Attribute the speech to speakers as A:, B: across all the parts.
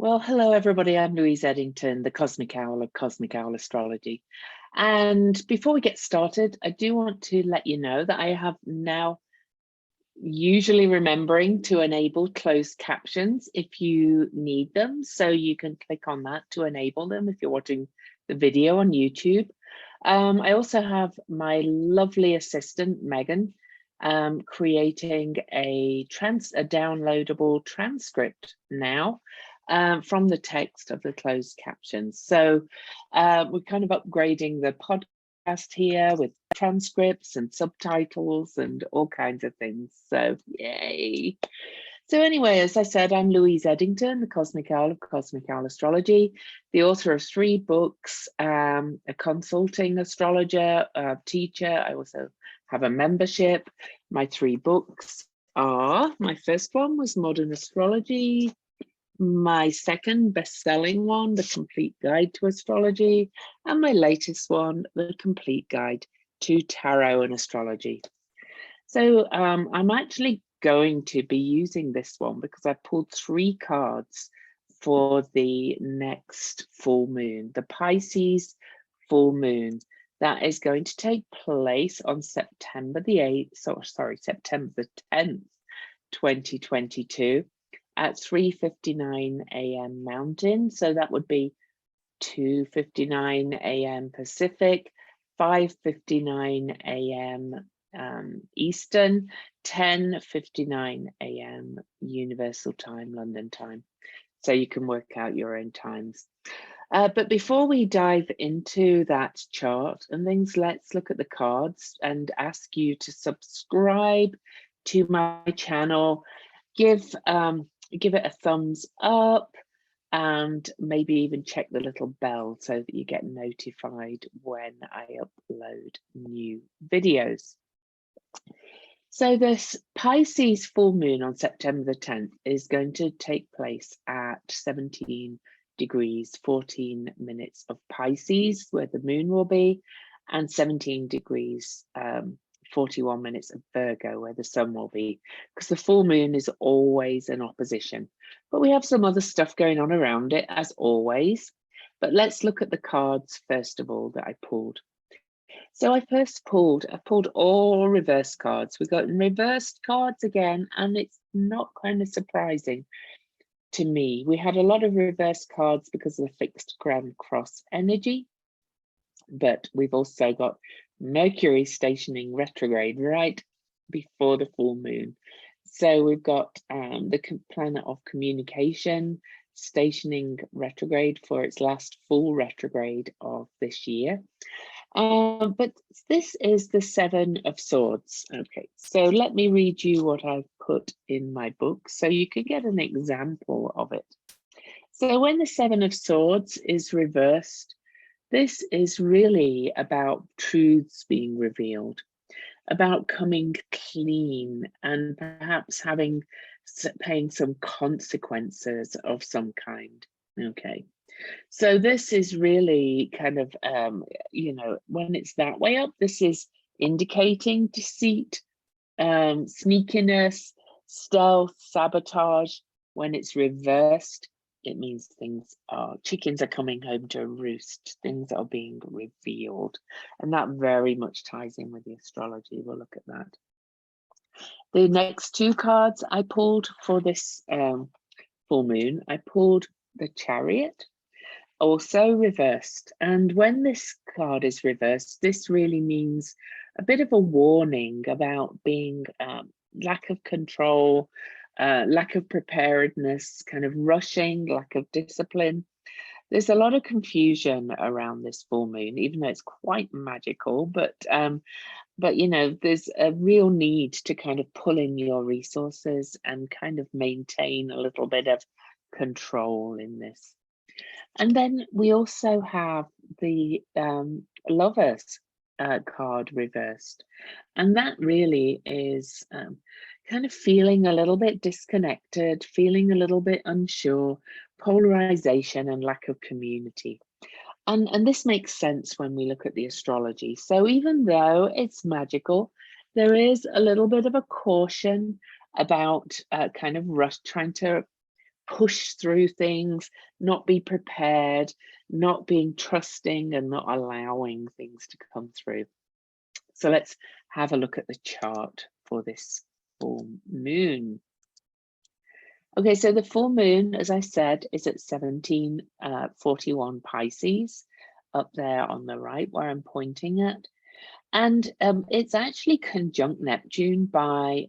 A: Well, hello everybody. I'm Louise Eddington, the Cosmic Owl of Cosmic Owl Astrology. And before we get started, I do want to let you know that I have now usually remembering to enable closed captions if you need them. So you can click on that to enable them if you're watching the video on YouTube. I also have my lovely assistant, Megan, creating a downloadable transcript now from the text of the closed captions. So we're kind of upgrading the podcast here with transcripts and subtitles and all kinds of things. So yay. So anyway, as I said, I'm Louise Eddington, the Cosmic Owl of Cosmic Owl Astrology, the author of 3 books, a consulting astrologer, a teacher. I also have a membership. My 3 books are, my first one was Modern Astrology. My second best-selling one, The Complete Guide to Astrology, and my latest one, The Complete Guide to Tarot and Astrology. So I'm actually going to be using this one because I pulled 3 cards for the next full moon, the Pisces full moon that is going to take place on September the 8th, September the 10th, 2022 at 3:59 a.m. Mountain. So that would be 2:59 a.m. Pacific, 5:59 a.m. Eastern, 10:59 a.m. Universal Time, London time. So you can work out your own times. But before we dive into that chart and things, let's look at the cards and ask you to subscribe to my channel, give it a thumbs up, and maybe even check the little bell so that you get notified when I upload new videos. So this Pisces full moon on September the 10th is going to take place at 17 degrees 14 minutes of Pisces, where the moon will be, and 17 degrees 41 minutes of Virgo, where the sun will be, because the full moon is always an opposition. But we have some other stuff going on around it, as always. But let's look at the cards first of all that I pulled. So I pulled all reverse cards. We've got reversed cards again, and it's not kind of surprising to me. We had a lot of reverse cards because of the fixed grand cross energy, but we've also got Mercury stationing retrograde right before the full moon. So we've got the planet of communication stationing retrograde for its last full retrograde of this year. But this is the 7 of Swords. Okay, so let me read you what I've put in my book so you can get an example of it. So when the 7 of Swords is reversed, this is really about truths being revealed, about coming clean and perhaps paying some consequences of some kind. Okay. So this is really kind of, when it's that way up, this is indicating deceit, sneakiness, stealth, sabotage. When it's reversed, it means chickens are coming home to roost, things are being revealed. And that very much ties in with the astrology. We'll look at that. The next 2 cards I pulled for this full moon, I pulled the Chariot, also reversed. And when this card is reversed, this really means a bit of a warning about being lack of control, lack of preparedness, kind of rushing, lack of discipline. There's a lot of confusion around this full moon, even though it's quite magical, but there's a real need to kind of pull in your resources and kind of maintain a little bit of control in this. And then we also have the Lovers card reversed. And that really is kind of feeling a little bit disconnected, feeling a little bit unsure, polarization and lack of community. And this makes sense when we look at the astrology. So even though it's magical, there is a little bit of a caution about kind of trying to push through things, not be prepared, not being trusting, and not allowing things to come through. So let's have a look at the chart for this full moon. Okay, so the full moon, as I said, is at 1741 Pisces, up there on the right where I'm pointing at. And it's actually conjunct Neptune by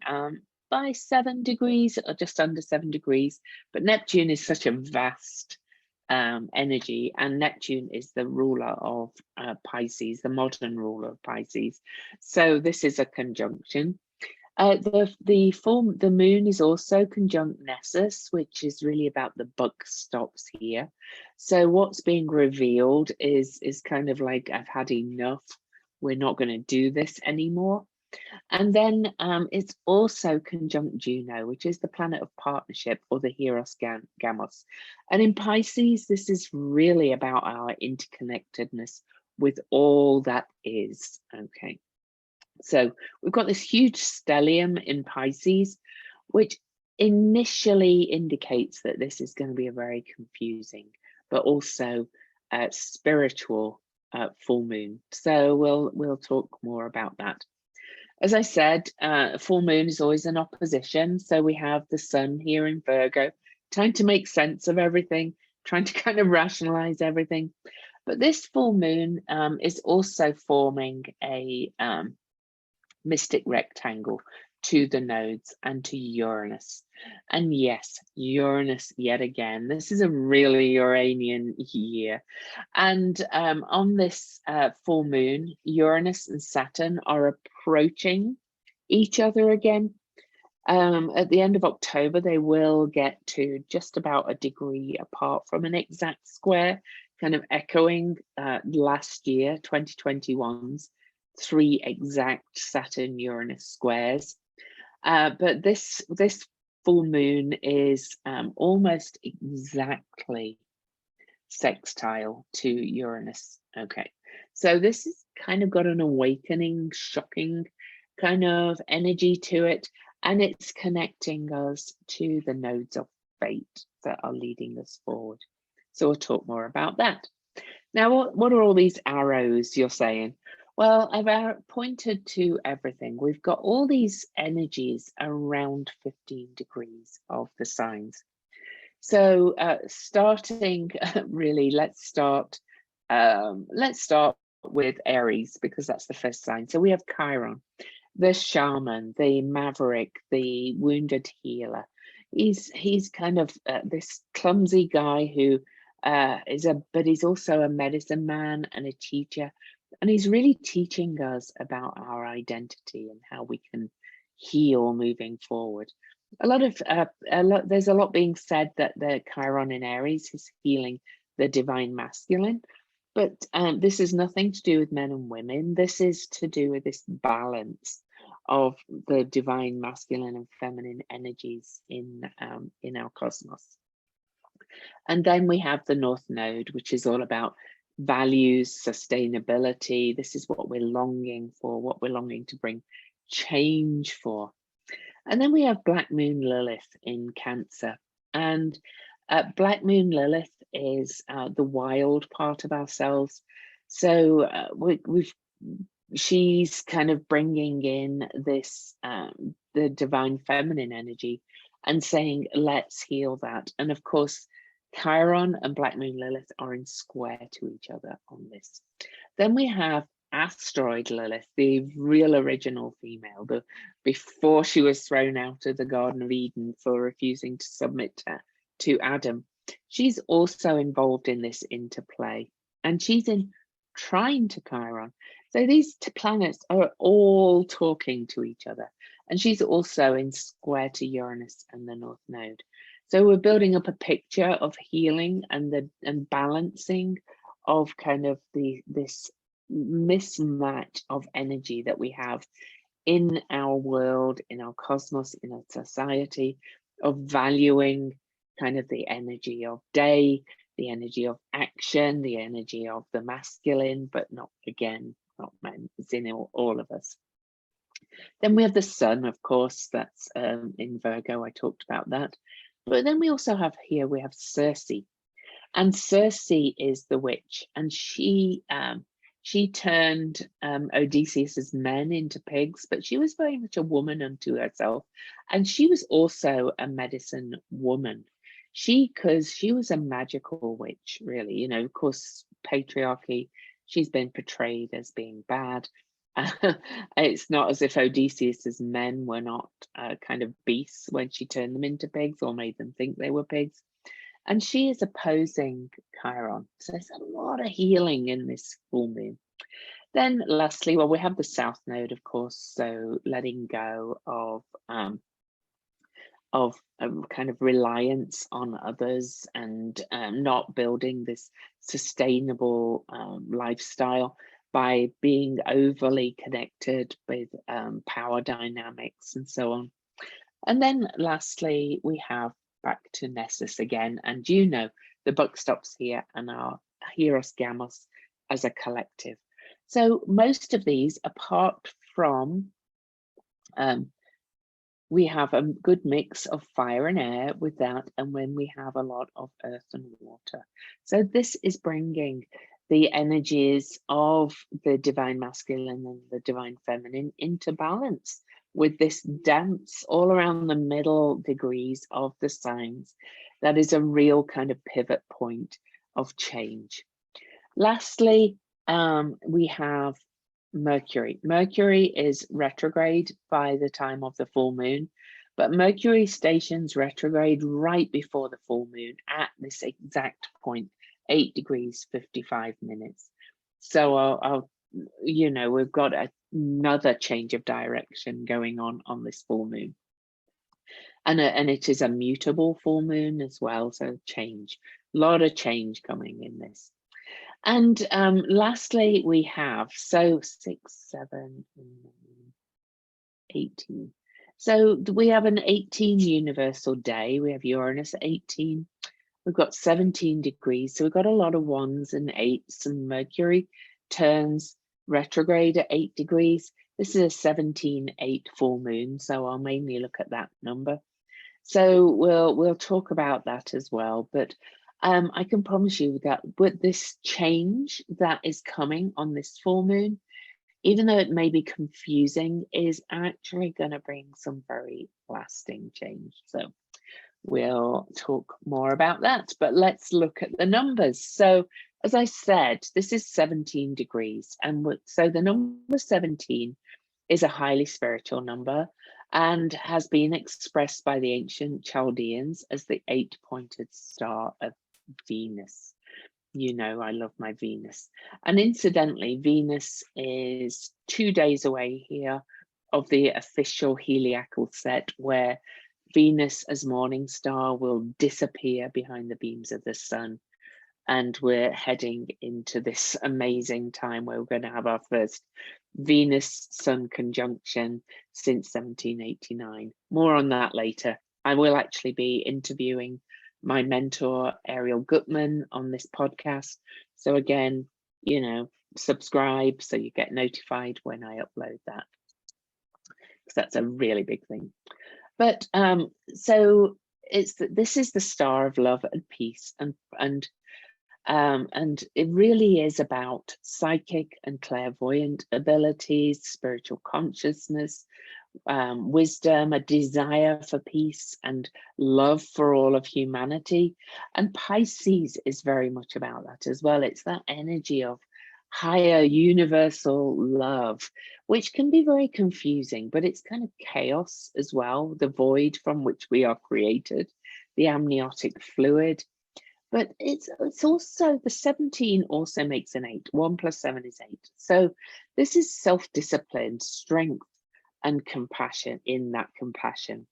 A: 7 degrees, or just under 7 degrees. But Neptune is such a vast energy, and Neptune is the ruler of Pisces, the modern ruler of Pisces. So this is a conjunction. The moon is also conjunct Nessus, which is really about the buck stops here. So what's being revealed is kind of like, I've had enough. We're not going to do this anymore. And then it's also conjunct Juno, which is the planet of partnership, or the Hieros Gamos. And in Pisces, this is really about our interconnectedness with all that is. Okay. So we've got this huge stellium in Pisces, which initially indicates that this is going to be a very confusing, but also spiritual full moon. So we'll talk more about that. As I said, full moon is always an opposition. So we have the sun here in Virgo, trying to make sense of everything, trying to kind of rationalize everything. But this full moon is also forming a mystic rectangle to the nodes and to Uranus. And yes, Uranus yet again. This is a really Uranian year. And on this full moon, Uranus and Saturn are approaching each other again. At the end of October, they will get to just about a degree apart from an exact square, kind of echoing last year, 2021's 3 exact Saturn-Uranus squares. But this full moon is almost exactly sextile to Uranus. Okay, so this has kind of got an awakening, shocking kind of energy to it, and it's connecting us to the nodes of fate that are leading us forward. So we'll talk more about that. Now, what are all these arrows you're saying? Well, I've pointed to everything. We've got all these energies around 15 degrees of the signs. So starting really, let's start with Aries, because that's the first sign. So we have Chiron, the shaman, the maverick, the wounded healer. He's kind of this clumsy guy who but he's also a medicine man and a teacher. And he's really teaching us about our identity and how we can heal moving forward. There's a lot being said that the Chiron in Aries is healing the divine masculine, but this is nothing to do with men and women. This is to do with this balance of the divine masculine and feminine energies in our cosmos. And then we have the North Node, which is all about values, sustainability. This is what we're longing for, what we're longing to bring change for. And then we have Black Moon Lilith in Cancer. And Black Moon Lilith is the wild part of ourselves. So she's kind of bringing in this, the divine feminine energy and saying, let's heal that. And of course, Chiron and Black Moon Lilith are in square to each other on this. Then we have Asteroid Lilith, the real original female, before she was thrown out of the Garden of Eden for refusing to submit to Adam. She's also involved in this interplay, and she's in trine to Chiron. So these two planets are all talking to each other, and she's also in square to Uranus and the North Node. So we're building up a picture of healing and balancing of kind of this mismatch of energy that we have in our world, in our cosmos, in our society, of valuing kind of the energy of day, the energy of action, the energy of the masculine, but not men. It's in all of us. Then we have the sun, of course, that's in Virgo. I talked about that. But then we also have here, we have Cersei. And Cersei is the witch, and she turned Odysseus's men into pigs, but she was very much a woman unto herself, and she was also a medicine woman. Because she was a magical witch, really. You know, of course, patriarchy. She's been portrayed as being bad. It's not as if Odysseus's men were not kind of beasts when she turned them into pigs or made them think they were pigs. And she is opposing Chiron. So there's a lot of healing in this full moon. Then lastly, well, we have the South Node, of course, so letting go of kind of reliance on others and not building this sustainable lifestyle by being overly connected with power dynamics and so on. And then lastly, we have back to Nessus again, and you know the buck stops here and our Hieros Gamos as a collective. So most of these, apart from we have a good mix of fire and air with that, and when we have a lot of earth and water. So this is bringing the energies of the divine masculine and the divine feminine into balance with this dance all around the middle degrees of the signs. That is a real kind of pivot point of change. Lastly, we have Mercury. Mercury is retrograde by the time of the full moon, but Mercury stations retrograde right before the full moon at this exact point, 8 degrees 55 minutes. So you know, we've got another change of direction going on this full moon. And it is a mutable full moon as well, so change, a lot of change coming in this. And lastly, we have 6, 7, 18. So we have an 18 universal day. We have Uranus at 18. We've got 17 degrees. So we've got a lot of 1s and 8s, and Mercury turns retrograde at 8 degrees. This is a 17-8 full moon, so I'll mainly look at that number. So we'll talk about that as well. But I can promise you that with this change that is coming on this full moon, even though it may be confusing, is actually going to bring some very lasting change. So we'll talk more about that, but let's look at the numbers. So as I said, this is 17 degrees. And so the number 17 is a highly spiritual number and has been expressed by the ancient Chaldeans as the 8-pointed star of Venus. You know, I love my Venus. And incidentally, Venus is 2 days away here of the official heliacal set, where Venus as morning star will disappear behind the beams of the sun. And we're heading into this amazing time where we're going to have our first Venus-Sun conjunction since 1789. More on that later. I will actually be interviewing my mentor, Ariel Gutman, on this podcast. So again, you know, subscribe so you get notified when I upload that, because that's a really big thing. But so this is the star of love and peace, and it really is about psychic and clairvoyant abilities, spiritual consciousness, wisdom, a desire for peace and love for all of humanity. And Pisces is very much about that as well. It's that energy of higher universal love, which can be very confusing, but it's kind of chaos as well, the void from which we are created, the amniotic fluid. But it's also, the 17 also makes an 8. 1 + 7 is 8. So this is self-discipline, strength, and compassion in that compassion.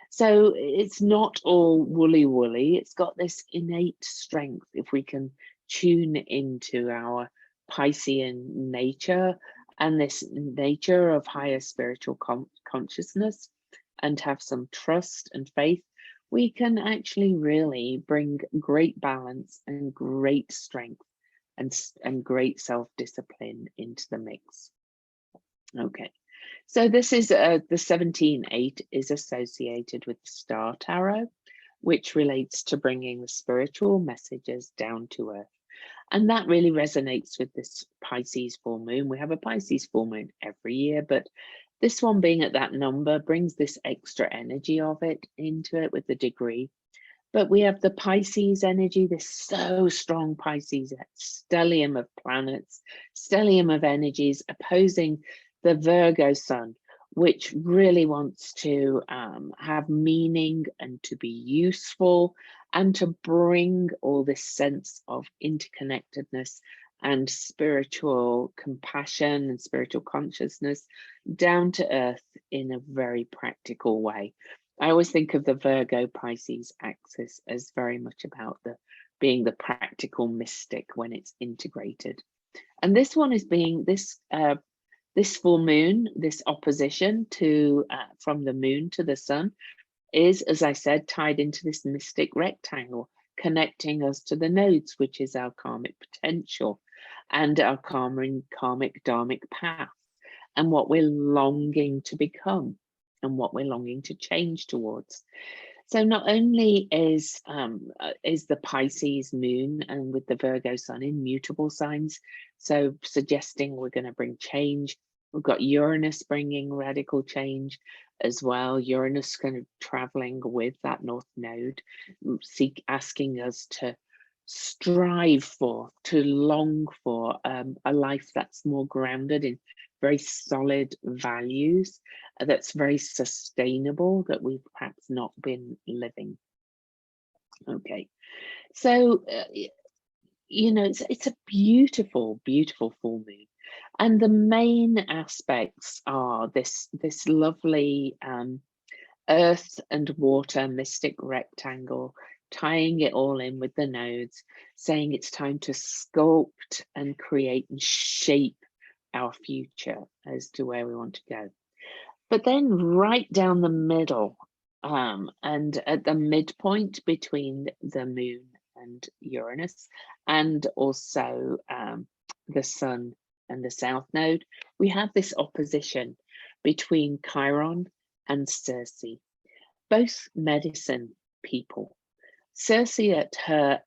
A: So it's not all woolly. It's got this innate strength if we can tune into our Piscean nature and this nature of higher spiritual consciousness, and have some trust and faith. We can actually really bring great balance and great strength and great self-discipline into the mix. Okay, so this is the 17-8 is associated with the Star Tarot. which relates to bringing the spiritual messages down to earth. And that really resonates with this Pisces full moon. We have a Pisces full moon every year, but this one being at that number brings this extra energy of it into it with the degree. But we have the Pisces energy, this so strong Pisces stellium of planets, stellium of energies opposing the Virgo sun, which really wants to have meaning and to be useful and to bring all this sense of interconnectedness and spiritual compassion and spiritual consciousness down to earth in a very practical way. I always think of the Virgo Pisces axis as very much about being the practical mystic when it's integrated. And this one is being this full moon, this opposition to from the moon to the sun is, as I said, tied into this mystic rectangle, connecting us to the nodes, which is our karmic potential and our karmic dharmic path and what we're longing to become and what we're longing to change towards. So not only is the Pisces moon and with the Virgo sun in mutable signs, so suggesting we're going to bring change. We've got Uranus bringing radical change as well. Uranus kind of traveling with that north node, asking us to strive for, to long for a life that's more grounded in very solid values, that's very sustainable, that we've perhaps not been living. Okay, so you know, it's a beautiful, beautiful full moon, and the main aspects are this lovely earth and water mystic rectangle, tying it all in with the nodes, saying it's time to sculpt and create and shape our future as to where we want to go. But then right down the middle, and at the midpoint between the moon and Uranus, and also the sun and the south node, we have this opposition between Chiron and Cersei, both medicine people. Cersei at her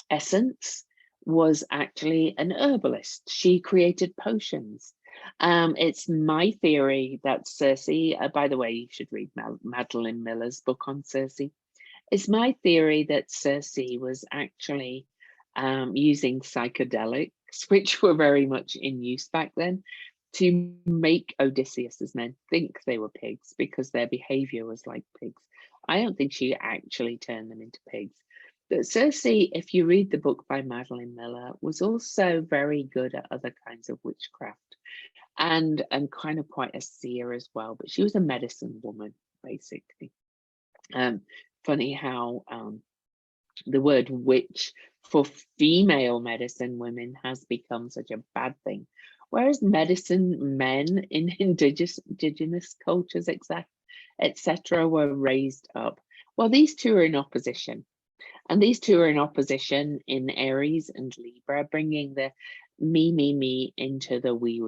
A: essence was actually an herbalist. She created potions. It's my theory that Cersei, by the way, you should read Madeline Miller's book on Cersei. It's my theory that Cersei was actually using psychedelics, which were very much in use back then, to make Odysseus's men think they were pigs because their behavior was like pigs. I don't think she actually turned them into pigs. But Cersei, if you read the book by Madeline Miller, was also very good at other kinds of witchcraft and kind of quite a seer as well. But she was a medicine woman, basically. Funny how the word witch for female medicine women has become such a bad thing, whereas medicine men in indigenous cultures, etc., were raised up. Well, these two are in opposition. And these two are in opposition in Aries and Libra, bringing the me into the we.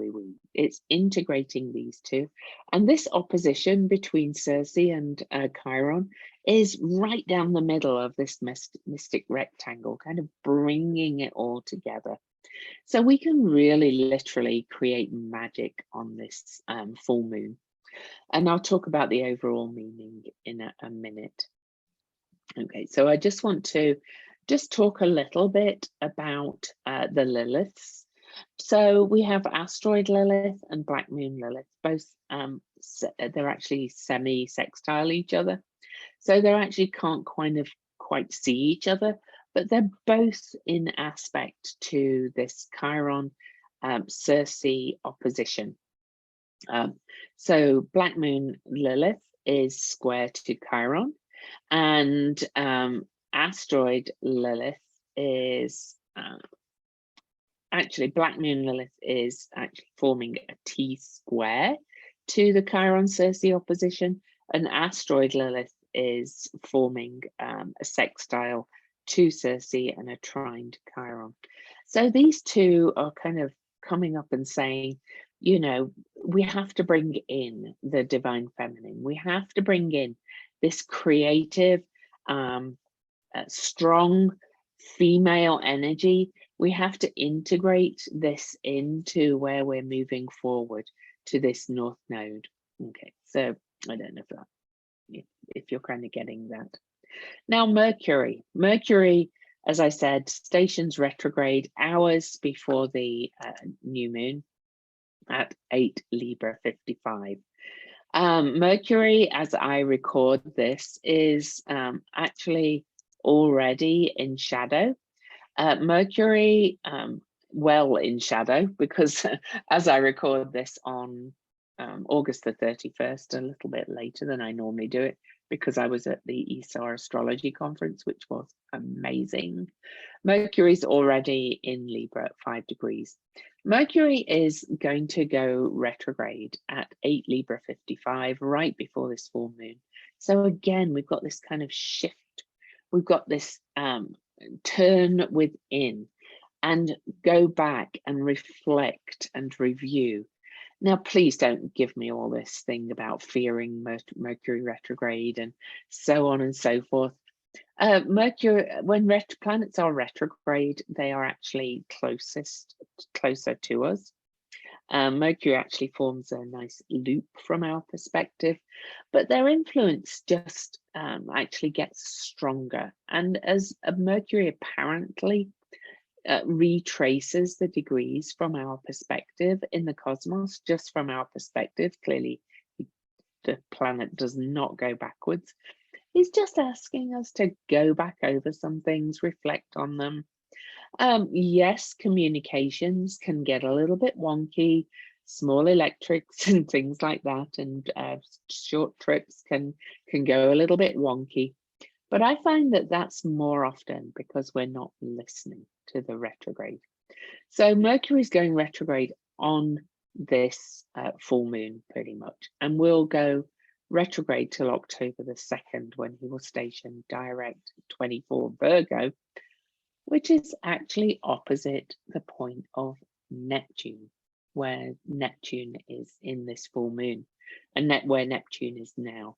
A: It's integrating these two. And this opposition between Cersei and Chiron is right down the middle of this mystic rectangle, kind of bringing it all together. So we can really literally create magic on this full moon. And I'll talk about the overall meaning in a minute. Okay, so I just want to talk a little bit about the Liliths. So we have asteroid Lilith and black moon Lilith, both they're actually semi-sextile each other. So they actually can't quite see each other, but they're both in aspect to this Chiron Cersei opposition. So black moon Lilith is square to Chiron, and asteroid Lilith is actually black moon Lilith is actually forming a T square to the Chiron Cersei opposition, and asteroid Lilith is forming a sextile to Cersei and a trine to Chiron. So these two are kind of coming up and saying, you know, we have to bring in the divine feminine. We have to bring in this creative strong female energy, we have to integrate this into where we're moving forward to this North Node. Okay, so I don't know if you're kind of getting that. Now, Mercury, as I said, stations retrograde hours before the new moon at 8 Libra 55. Mercury, as I record this, is actually already in shadow. Mercury, well in shadow, because as I record this on August the 31st, a little bit later than I normally do it, because I was at the ESAR Astrology conference, which was amazing. Mercury's already in Libra at 5 degrees. Mercury is going to go retrograde at 8 Libra 55 right before this full moon. So again, we've got this kind of shift. We've got this turn within and go back and reflect and review. Now, please don't give me all this thing about fearing Mercury retrograde and so on and so forth. Mercury, when planets are retrograde, they are actually closer to us. Mercury actually forms a nice loop from our perspective, but their influence just actually gets stronger. And as Mercury apparently retraces the degrees from our perspective in the cosmos, just from our perspective, clearly the planet does not go backwards. He's just asking us to go back over some things, reflect on them. Yes, communications can get a little bit wonky, small electrics and things like that, and short trips can go a little bit wonky. But I find that that's more often because we're not listening to the retrograde. So Mercury is going retrograde on this full moon pretty much, and will go retrograde till October the 2nd, when he will station direct 24 Virgo, which is actually opposite the point of Neptune, where Neptune is in this full moon, and where Neptune is now.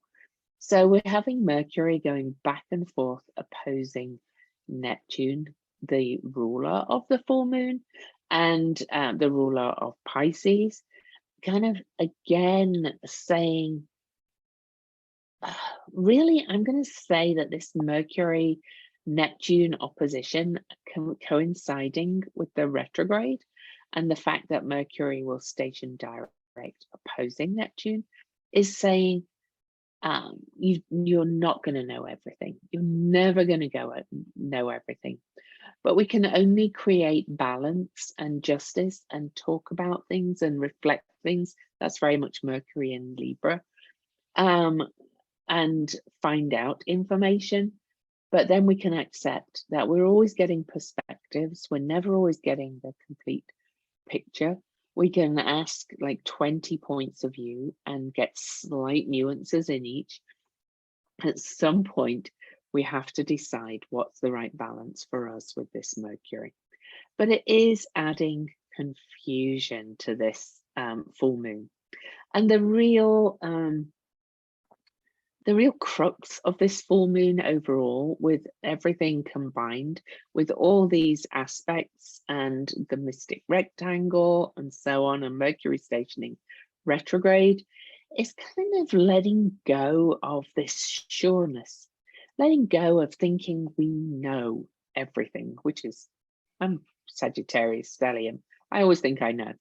A: So we're having Mercury going back and forth opposing Neptune, the ruler of the full moon, and the ruler of Pisces, kind of again saying, really, I'm going to say that this Mercury Neptune opposition coinciding with the retrograde and the fact that Mercury will station direct opposing Neptune is saying, you're not going to know everything. You're never going to know everything, but we can only create balance and justice and talk about things and reflect things. That's very much Mercury in Libra, and find out information. But then we can accept that we're always getting perspectives. We're never always getting the complete picture. We can ask like 20 points of view and get slight nuances in each. At some point, we have to decide what's the right balance for us with this Mercury. But it is adding confusion to this full moon. And the real crux of this full moon overall, with everything combined, with all these aspects and the mystic rectangle and so on, and Mercury stationing retrograde, is kind of letting go of this sureness, letting go of thinking we know everything, which is, I'm Sagittarius stellium. I always think I know,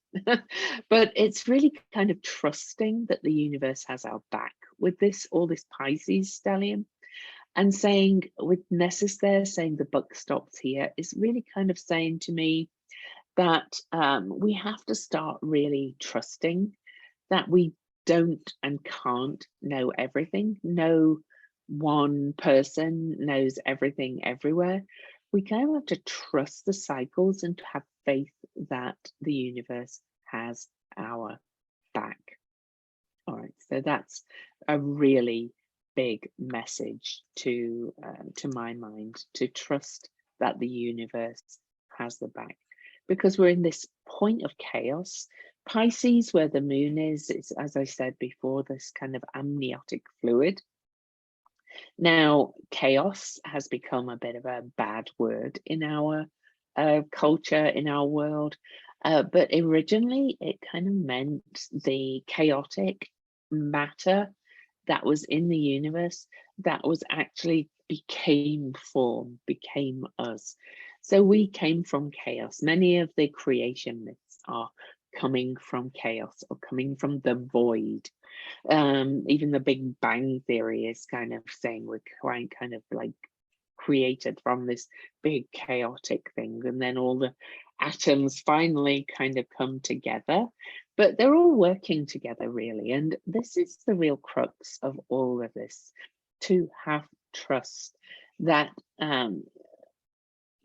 A: but it's really kind of trusting that the universe has our back with this, all this Pisces stellium, and saying, with Nessus there saying the buck stops here, is really kind of saying to me that we have to start really trusting that we don't and can't know everything. No one person knows everything everywhere. We kind of have to trust the cycles and have faith that the universe has our back. All right, so that's a really big message to my mind, to trust that the universe has the back, because we're in this point of chaos. Pisces, where the moon is, as I said before, this kind of amniotic fluid. Now, chaos has become a bit of a bad word in our culture, in our world, but originally it kind of meant the chaotic matter that was in the universe that was actually became form, became us. So we came from chaos. Many of the creation myths are coming from chaos or coming from the void. Even the Big Bang Theory is kind of saying we're quite kind of like created from this big chaotic thing, and then all the atoms finally kind of come together, but they're all working together really. And this is the real crux of all of this, to have trust that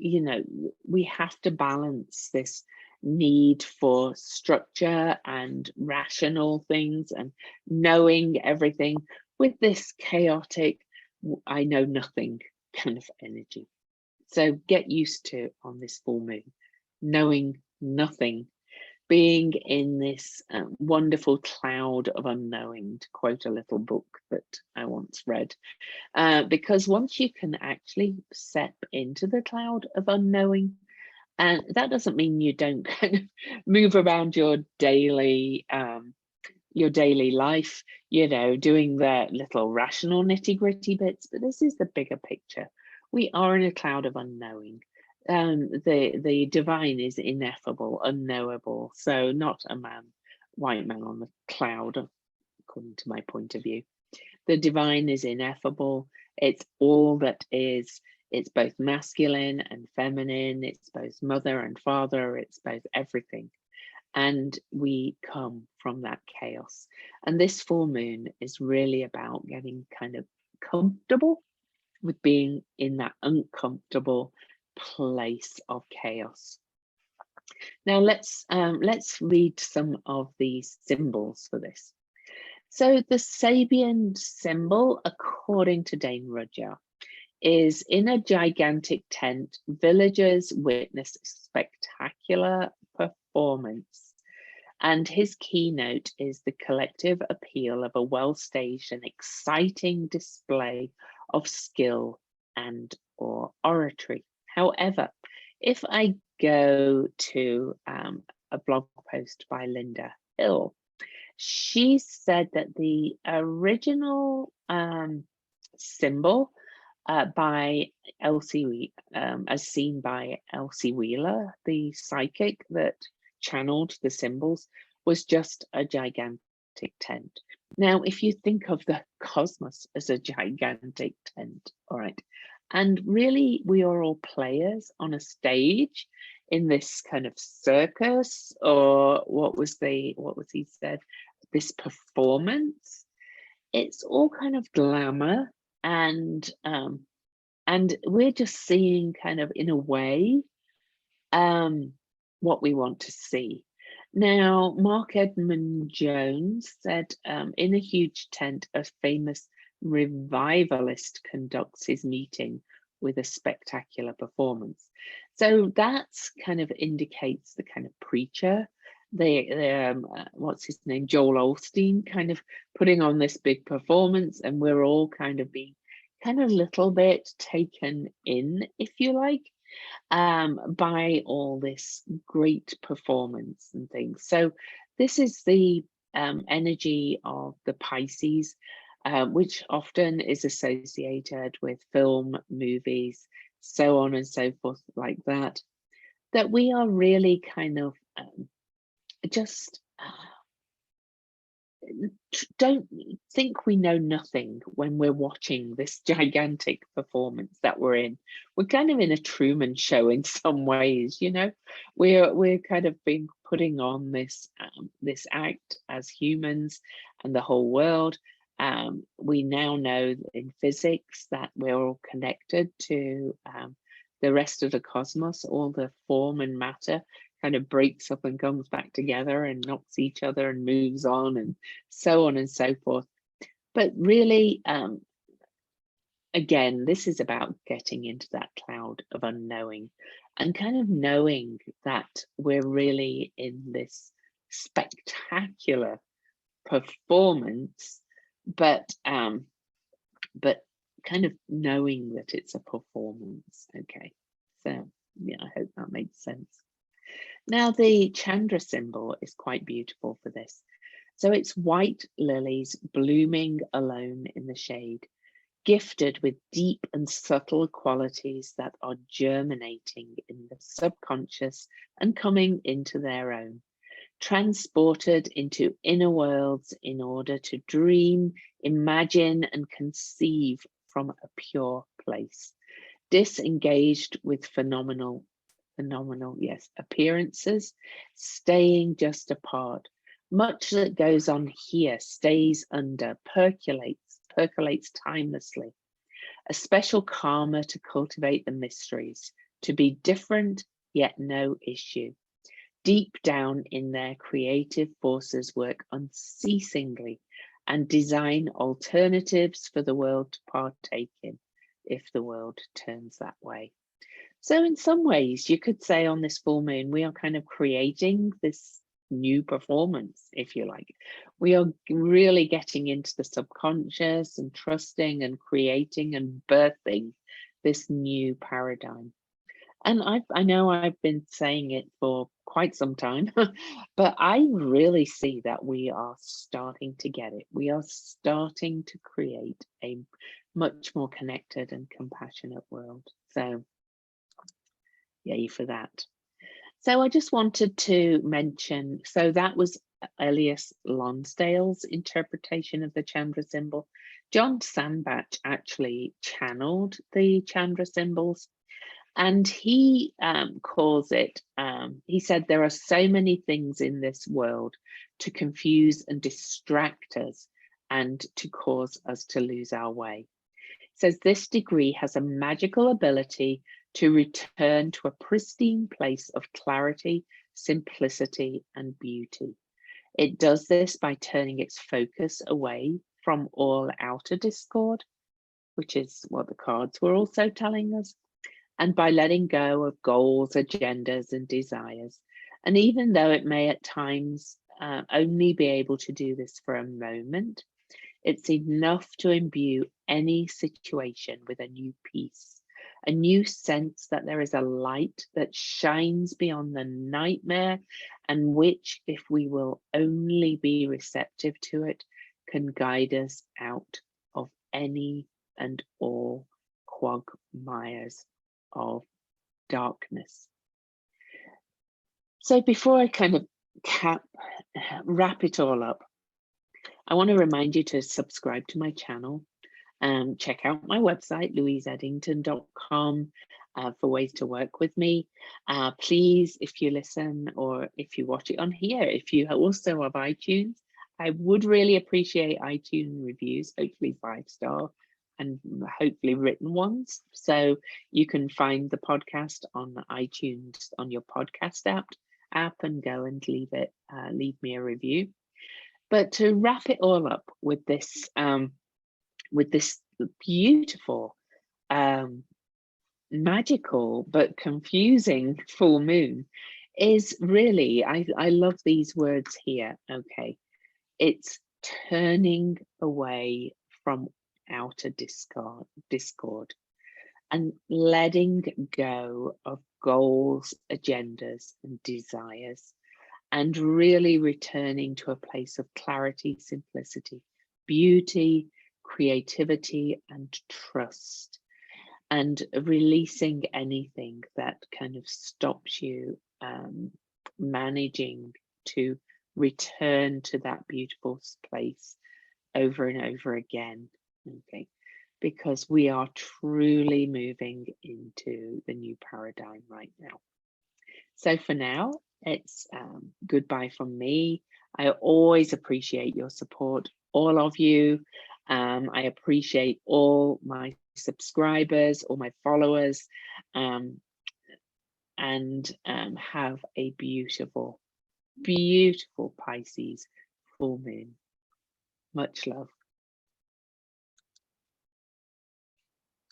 A: you know, we have to balance this need for structure and rational things and knowing everything with this chaotic, I know nothing kind of energy. So get used to, on this full moon, knowing nothing, being in this wonderful cloud of unknowing, to quote a little book that I once read. Because once you can actually step into the cloud of unknowing, and that doesn't mean you don't kind of move around your daily life, you know, doing the little rational nitty-gritty bits, but this is the bigger picture. We are in a cloud of unknowing. The divine is ineffable, unknowable, so not a white man on the cloud, according to my point of view. The divine is ineffable. It's all that is. It's both masculine and feminine. It's both mother and father. It's both everything. And we come from that chaos. And this full moon is really about getting kind of comfortable with being in that uncomfortable place of chaos. Now let's read some of these symbols for this. So the Sabian symbol, according to Dane Rudhyar, is in a gigantic tent, villagers witness a spectacular performance. And his keynote is the collective appeal of a well-staged and exciting display of skill and or oratory. However, if I go to a blog post by Linda Hill, she said that the original symbol by Elsie, as seen by Elsie Wheeler, the psychic that channeled the symbols, was just a gigantic tent. Now, if you think of the cosmos as a gigantic tent, all right, and really we are all players on a stage in this kind of circus, or what was he said, this performance. It's all kind of glamour, and we're just seeing kind of, in a way, what we want to see. Now, Mark Edmund Jones said, in a huge tent, a famous revivalist conducts his meeting with a spectacular performance. So that's kind of indicates the kind of preacher, what's his name, Joel Osteen, kind of putting on this big performance, and we're all kind of being kind of a little bit taken in, if you like, by all this great performance and things. So this is the energy of the Pisces, which often is associated with film, movies, so on and so forth, like that, that we are really kind of just don't think we know nothing when we're watching this gigantic performance that we're in. We're kind of in a Truman Show in some ways, you know. We're kind of being putting on this this act as humans and the whole world. We now know in physics that we're all connected to the rest of the cosmos. All the form and matter kind of breaks up and comes back together and knocks each other and moves on, and so on and so forth. But really, again, this is about getting into that cloud of unknowing and kind of knowing that we're really in this spectacular performance, but kind of knowing that it's a performance. Okay, so yeah, I hope that makes sense. Now the Chandra symbol is quite beautiful for this. So it's white lilies blooming alone in the shade, gifted with deep and subtle qualities that are germinating in the subconscious and coming into their own, transported into inner worlds in order to dream, imagine, and conceive from a pure place, disengaged with phenomenal, yes, appearances, staying just apart. Much that goes on here stays under, percolates timelessly. A special karma to cultivate the mysteries, to be different yet no issue. Deep down in their creative forces work unceasingly and design alternatives for the world to partake in, if the world turns that way. So in some ways, you could say on this full moon, we are kind of creating this new performance, if you like. We are really getting into the subconscious and trusting and creating and birthing this new paradigm. And I know I've been saying it for quite some time, but I really see that we are starting to get it. We are starting to create a much more connected and compassionate world. So yay for that. So I just wanted to mention, so that was Elias Lonsdale's interpretation of the Chandra symbol. John Sandbach actually channeled the Chandra symbols, and he calls it, he said, there are so many things in this world to confuse and distract us and to cause us to lose our way. He says this degree has a magical ability to return to a pristine place of clarity, simplicity, and beauty. It does this by turning its focus away from all outer discord, which is what the cards were also telling us, and by letting go of goals, agendas, and desires. And even though it may at times only be able to do this for a moment, it's enough to imbue any situation with a new peace, a new sense that there is a light that shines beyond the nightmare, and which, if we will only be receptive to it, can guide us out of any and all quagmires of darkness. So before I kind of wrap it all up, I want to remind you to subscribe to my channel. Check out my website, louiseeddington.com, for ways to work with me. Please, if you listen or if you watch it on here, if you also have iTunes, I would really appreciate iTunes reviews, hopefully 5-star and hopefully written ones. So you can find the podcast on iTunes on your podcast app and go and leave me a review. But to wrap it all up with this beautiful, magical but confusing full moon is really, I love these words here. Okay, it's turning away from outer discord and letting go of goals, agendas, and desires, and really returning to a place of clarity, simplicity, beauty, creativity, and trust, and releasing anything that kind of stops you managing to return to that beautiful place over and over again. Okay, because we are truly moving into the new paradigm right now. So for now, it's goodbye from me. I always appreciate your support, all of you. I appreciate all my subscribers, all my followers, and have a beautiful, beautiful Pisces full moon. Much love.